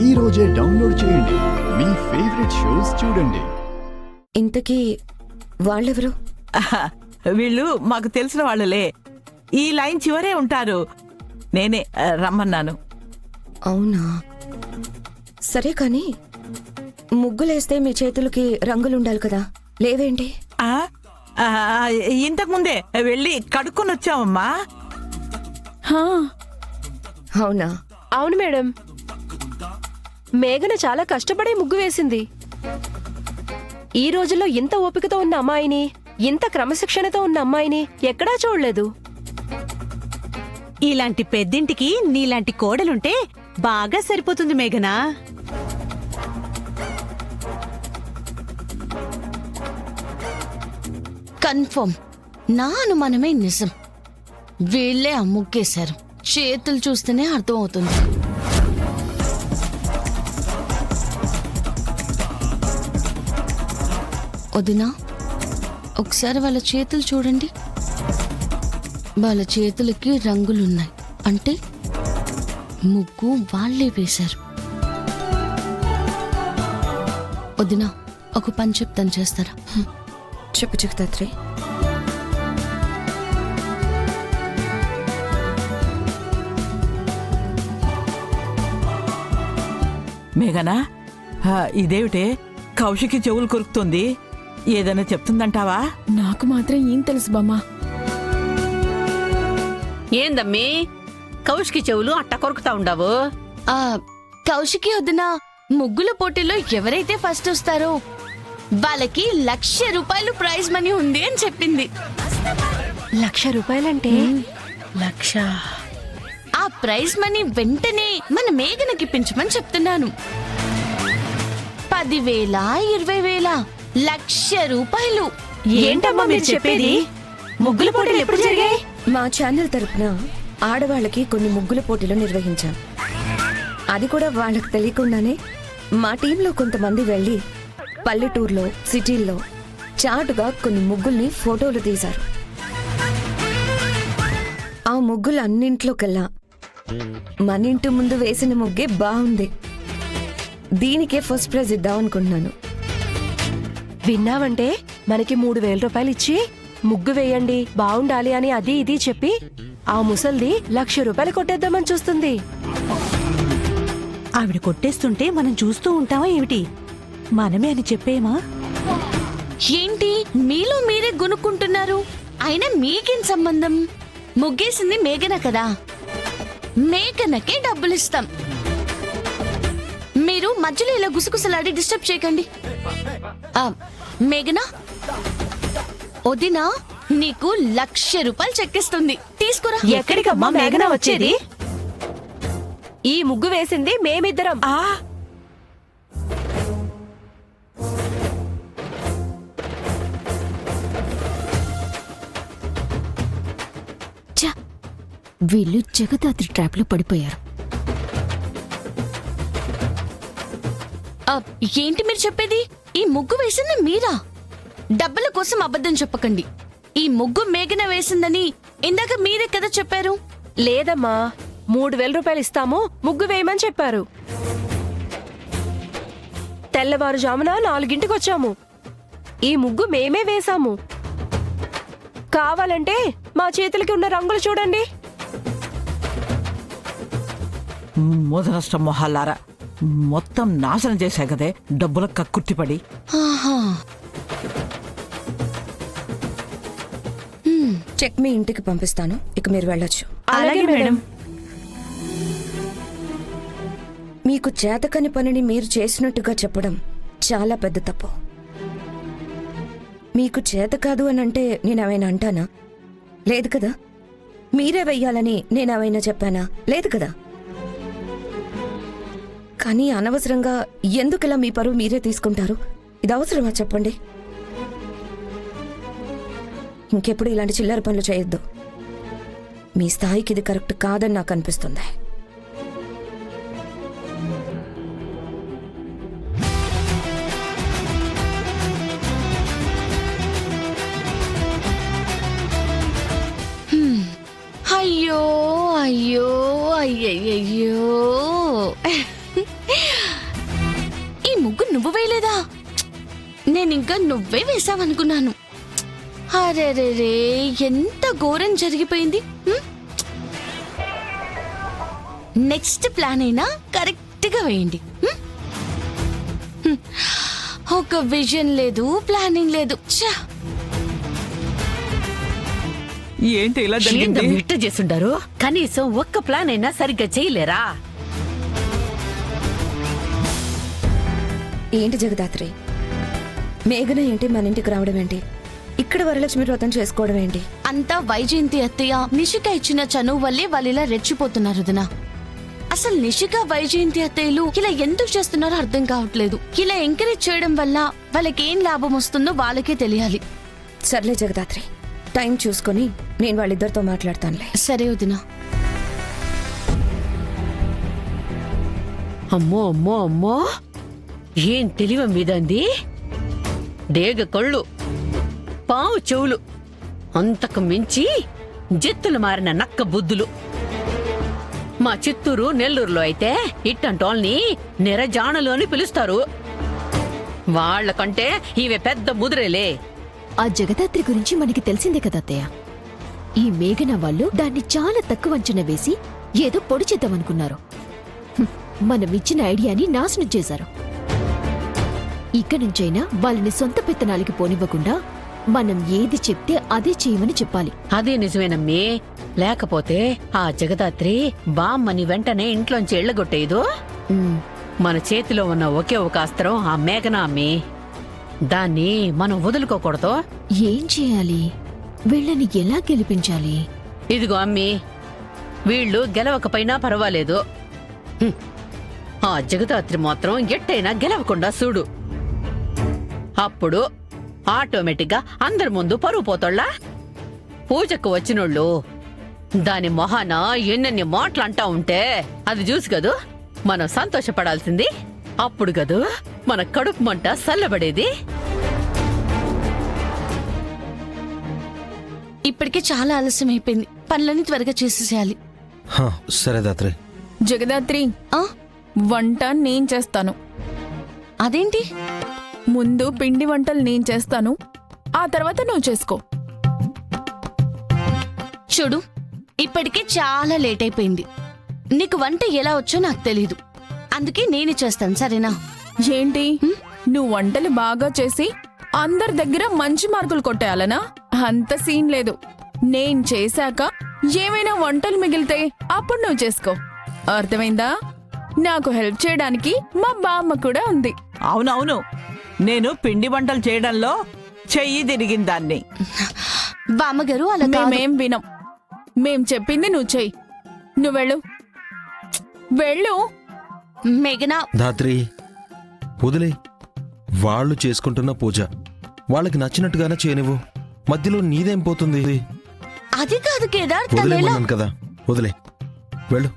ఈ రోజే డౌన్లోడ్ చేయండి. మీ ఫేవరెట్ షోస్ చూడండి. ఇంతకీ వాళ్ళెవరు? వీళ్ళు మాకు తెలిసిన వాళ్ళలే. ఈ లైన్ చివరే ఉంటారు. నేనే రమ్మన్నాను. అవునా, సరే కాని ముగ్గులేస్తే మీ చేతులకి రంగులుండాలి కదా, లేవేంటి? ఇంతకుముందే వెళ్ళి కడుక్కొని వచ్చామమ్మా. అవునా? అవును మేడం, మేఘన చాలా కష్టపడి ముగ్గు వేసింది. ఈ రోజుల్లో ఇంత ఓపికతో ఉన్న అమ్మాయిని, ఇంత క్రమశిక్షణతో ఉన్న అమ్మాయిని ఎక్కడా చూడలేదు. ఇలాంటి పెద్దింటికి నీలాంటి కోడలుంటే బాగా సరిపోతుంది మేఘనా. కన్ఫర్మ్, నా అనుమానమే నిజం. వీళ్లే అమ్ముకేశారు. చేతులు చూస్తేనే అర్థం అవుతుంది. వదినా, ఒకసారి వాళ్ళ చేతులు చూడండి. వాళ్ళ చేతులకి రంగులున్నాయి అంటే ముగ్గు వాళ్ళే వేశారు. వదినా, ఒక పని చెప్తాను, చేస్తారా? చెప్పు జగదాత్రి. మేఘనా, ఇదేమిటే కౌశికి చెవులు కొరుకుతుంది? ఏదైనా చెప్తుందంటావా? నాకు మాత్రం ఏం తెలుసు బామ్మా. ఏందమ్మీ కౌశికి చెవులు అట్ట కొరుకుతా ఉండవు? కౌశికి వదినా, ముగ్గుల పోటీలో ఎవరైతే ఫస్ట్ వస్తారో వాళ్ళకి 1,00,000 రూపాయలు ప్రైజ్ మనీ ఉంది అని చెప్పింది. 1,00,000 రూపాయలంటే 1,00,000. ఆ ప్రైజ్ మనీ వెంటనే మన మేఘనకి పించమని చెప్తున్నాను. 10,000, 20,000, 1,00,000 రూపాయలు. ఏంటమ్మా మీరు చెప్పేది? ముగ్గుల పోటీలు ఎప్పుడు జరిగాయి? మా ఛానల్ తరపున ఆడవాళ్ళకి కొన్ని ముగ్గుల పోటీలు నిర్వహించాం. అది కూడా వాళ్ళకి తెలియకుండానే మా టీంలో కొంతమంది వెళ్ళి పల్లెటూరులో, సిటీల్లో చాటుగా కొన్ని ముగ్గుల్ని ఫోటోలు తీశారు. ఆ ముగ్గులు అన్నింట్లోకెల్లా మన ఇంటి ముందు వేసిన ముగ్గే బాగుంది. దీనికే ఫస్ట్ ప్రైజ్ ఇద్దాం అనుకుంటున్నాను. విన్నావంటే మనకి 3,000 రూపాయలు ఇచ్చి ముగ్గు వేయండి, బాగుండాలి అని అది ఇది చెప్పి ఆ ముసల్ది 1,00,000 రూపాయలు కొట్టేద్దామని చూస్తుంది. ఆవిడ కొట్టేస్తుంటే మనం చూస్తూ ఉంటామా ఏమిటి? మనమే అని చెప్పేమా? ఏంటి మీలో మీరే గునుక్కుంటున్నారు? అయినా మీకేం సంబంధం? ముగ్గేసింది మేఘన కదా, మేఘనకే డబ్బులిస్తాం. మీరు మధ్యలో ఇలా గుసగుసలాడి డిస్టర్బ్ చేయకండి. మేఘన, వదినా నీకు 1,00,000 రూపాయలు చెక్కిస్తుంది, తీసుకురా. ఎక్కడికమ్మా మేఘన వచ్చేది? ఈ ముగ్గు వేసింది మేమిద్దరం. వీళ్ళు జగదాత్రి ట్రాప్ లో పడిపోయారు. ఏంటి మీరు చెప్పేది? ఈ ముగ్గు వేసింది మీరా? డబ్బుల కోసం అబద్ధం చెప్పకండి. ఈ ముగ్గు మేఘన వేసిందని ఇందాక మీరే కదా చెప్పారు. లేదమ్మా, 3,000 రూపాయలు ఇస్తాము, ముగ్గు వేయమని చెప్పారు. తెల్లవారుజామున 4ంటికి వచ్చాము. ఈ ముగ్గు మేమే వేశాము. కావాలంటే మా చేతులకి ఉన్న రంగులు చూడండి. ముదనష్టం మొహాలారా, మొత్తం నాశనం చేశా కదే డబ్బుల కక్కుర్తిపడి. చెక్ మీ ఇంటికి పంపిస్తాను, ఇక మీరు వెళ్ళొచ్చు. అలాగే మేడం. మీకు చేతకని పనిని మీరు చేసినట్టుగా చెప్పడం చాలా పెద్ద తప్పు. మీకు చేత కాదు అని అంటే నేనేమైనా అంటానా? లేదు కదా. మీరే వెయ్యాలని నేనేమైనా చెప్పానా? లేదు కదా. కానీ అనవసరంగా ఎందుకిలా మీ పరువు మీరే తీసుకుంటారు? ఇది అవసరమా చెప్పండి? ఇంకెప్పుడు ఇలాంటి చిల్లర పనులు చేయొద్దు. మీ స్థాయికి ఇది కరెక్ట్ కాదని నాకు అనిపిస్తుంది. అయ్యో అయ్యో అయ్యయ్యో నేనింకా నువ్వే వేసావనుకున్నాను. అరే ఎంత ఘోరం జరిగిపోయింది. నెక్స్ట్ ప్లాన్ అయినా కరెక్ట్ గా వేయండి. ఒక విజన్ లేదు, ప్లానింగ్ లేదు. ఛా! ఏంటి ఇలా జరిగింది? ఇట్ట చేస్తుంటారు, కనీసం ఒక్క ప్లాన్ అయినా సరిగ్గా చేయలేరా? ఏంటి జగదాత్రి, మేఘన ఏంటి మన ఇంటికి రావడం ఏంటి, ఇక్కడ వరలక్ష్మి వ్రతం చేసుకోవడం ఏంటి? అంతా వైజయంతి అత్తయ్య నిషిక ఇచ్చిన చనువు వల్లే వాళ్ళు ఇలా రెచ్చిపోతున్నారు వదినా. అసలు నిషిక వైజయంతి అత్తయ్యలు ఇలా ఎందుకు చేస్తున్నారో అర్థం కావట్లేదు. ఇలా ఎంకరేజ్ చేయడం వల్ల వాళ్ళకి ఏం లాభం వస్తుందో వాళ్ళకే తెలియాలి. సర్లే జగదాత్రి, టైం చూసుకొని నేను వాళ్ళిద్దరితో మాట్లాడతానులే. సరే వదినా. అమ్మో అమ్మో అమ్మో, ఏం తెలివ మీదంది! డేగ కళ్ళు, పావు చెవులు, అంతకు మించి జెత్తులు మారిన నక్క బుద్ధులు. మా చిత్తూరు నెల్లూరులో అయితే ఇట్టంటోల్ని నిరజానులు అని పిలుస్తారు. వాళ్లకంటే ఇవే పెద్ద ముదురేలే. ఆ జగదాత్రి గురించి మనకి తెలిసిందే కదా అత్తయ్య. ఈ మేఘన వాళ్ళు దాన్ని చాలా తక్కువ అంచనా వేసి ఏదో పొడి చేద్దామనుకున్నారు. మనం ఇచ్చిన ఐడియాని నాశనం చేశారు. ఇక నుంచైనా వాళ్ళని సొంత పెత్తనాలకి పోనివ్వకుండా మనం ఏది చెప్తే అదే చేయమని చెప్పాలి. అదే నిజమేనమ్మి. లేకపోతే ఆ జగదాత్రి బామ్మని వెంటనే ఇంట్లోంచి ఎళ్లగొట్టేదు. మన చేతిలో ఉన్న ఒకే ఒక అస్త్రం ఆ మేఘన అమ్మి. దాన్ని మనం వదులుకోకూడదు. ఏం చేయాలి? వీళ్ళని ఎలా గెలిపించాలి? ఇదిగో అమ్మి, వీళ్ళు గెలవకపోయినా పర్వాలేదు. ఆ జగదాత్రి మాత్రం ఎట్టయినా గెలవకుండా చూడు. అప్పుడు ఆటోమేటిక్గా అందరి ముందు పరువు పోతోళ్ళా. పూజకు వచ్చినోళ్ళు దాని మొహాన ఎన్నెన్ని మాటలు అంటా ఉంటే అది చూసి కదూ మనం సంతోషపడాల్సింది. అప్పుడు కదూ మన కడుపు మంట చల్లబడేది. ఇప్పటికే చాలా ఆలస్యం అయిపోయింది. పనులన్నీ త్వరగా చేసేసేయాలి. సరే దాత్రి. జగదాత్రి, ఆ? వంట నేను చేస్తాను. అదేంటి? ముందు పిండి వంటలు నేను చేస్తాను, ఆ తర్వాత నువ్వు చేసుకో. చూడు, ఇప్పటికే చాలా లేట్ అయిపోయింది. నీకు వంట ఎలా వచ్చో నాకు తెలీదు. అందుకే నేనే చేస్తాను, సరేనా? ఏంటి, నువ్వు వంటలు బాగా చేసి అందరి దగ్గర మంచి మార్కులు కొట్టేయాలనా? అంత సీన్ లేదు. నేను చేశాక ఏమైనా వంటలు మిగిలితే అప్పుడు నువ్వు చేసుకో. అర్థమైందా? నాకు హెల్ప్ చేయడానికి మా బామ్మ కూడా ఉంది. అవునవును, నేను పిండి వంటలు చేయడంలో చెయ్యి తిరిగిన దాన్ని. బామ్మగారు అలా కాదు. మేమేం వినం. మేం చెప్పింది నువ్వు చెయ్యి. నువ్వు వెళ్ళు, వెళ్ళు. మేఘనా, ధాత్రి వదిలే. వాళ్ళు చేసుకుంటున్న పూజ వాళ్ళకి నచ్చినట్టుగానే చేయనివ్వు. మధ్యలో నీదేం పోతుంది? అది కాదు కేదార్, తను ఎలా వదిలేమన్నాను కదా, వదిలే. వెళ్ళు.